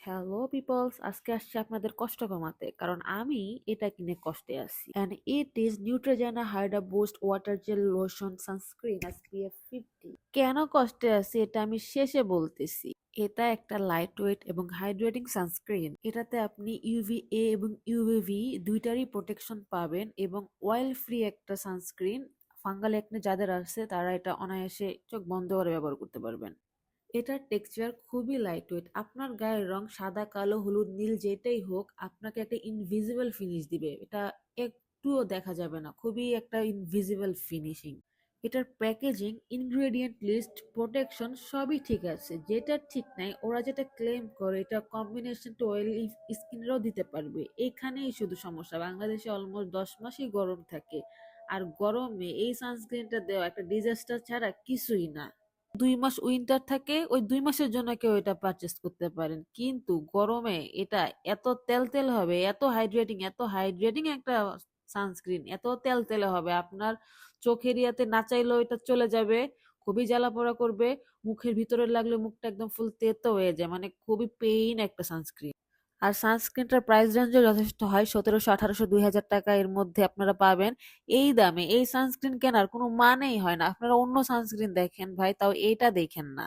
Hello people's, আজকে আসছি আপনাদের কষ্ট কমাতে, কারণ আমি এটা কিনে কষ্টে আছি। And it is Neutrogena hydra boost water gel lotion sunscreen SPF 50। কেন কষ্টে আছি এটা আমি শেষে বলতেছি। এটা একটা লাইট ওয়েট এবং হাইড্রেটিং সানস্ক্রিন। এটাতে আপনি UVA এবং UVB দুইটারই প্রোটেকশন পাবেন এবং অয়েল ফ্রি একটা সানস্ক্রিন। ফাঙ্গাল একনে যাদের আছে তারা এটা অনায়াসে চোখ বন্ধ করে ব্যবহার করতে পারবেন। এটার টেক্সচার খুবই লাইটওয়েট। আপনার গায়ের রং সাদা, কালো, হলুদ, নীল যেটাই হোক, আপনাকে একটা ইনভিজিবল ফিনিশ দিবে। এটা একটুও দেখা যাবে না। খুবই একটা ইনভিজিবল ফিনিশিং। এটার প্যাকেজিং, ইনগ্রেডিয়েন্ট লিস্ট, প্রোটেকশন সবই ঠিক আছে। যেটা ঠিক নাই, ওরা যেটা ক্লেম করে এটা কম্বিনেশন টু অয়েলি স্কিনেরও দিতে পারবে। এখানেই শুধু সমস্যা। বাংলাদেশে অলমোস্ট 10 মাসই গরম থাকে। আর গরমে এই সানস্ক্রিনটা দেওয়া একটা ডিজাস্টার ছাড়া কিছুই না। 2 মাস উইন্টার থাকে, ওই 2 মাসের জন্য কেউ এটা পারচেস করতে পারেন, কিন্তু গরমে এটা এত তেল তেল হবে, এত হাইড্রেটিং একটা সানস্ক্রিন, এত তেল তেলে হবে আপনার চোখের ইয়াতে না চাইলেও এটা চলে যাবে। খুবই জ্বালা পোড়া করবে। মুখের ভিতরে লাগলে মুখটা একদম ফুল তেতো হয়ে যায়, মানে খুবই পেইন একটা সানস্ক্রিন। আর সানস্ক্রিনটার প্রাইস রেঞ্জও যথেষ্ট হয়, 1700, 1800, 2000 টাকা এর মধ্যে আপনারা পাবেন। এই দামে এই সানস্ক্রিন কেনার কোনো মানেই হয় না। আপনারা অন্য সানস্ক্রিন দেখেন ভাই, তাও এইটা দেখেন না।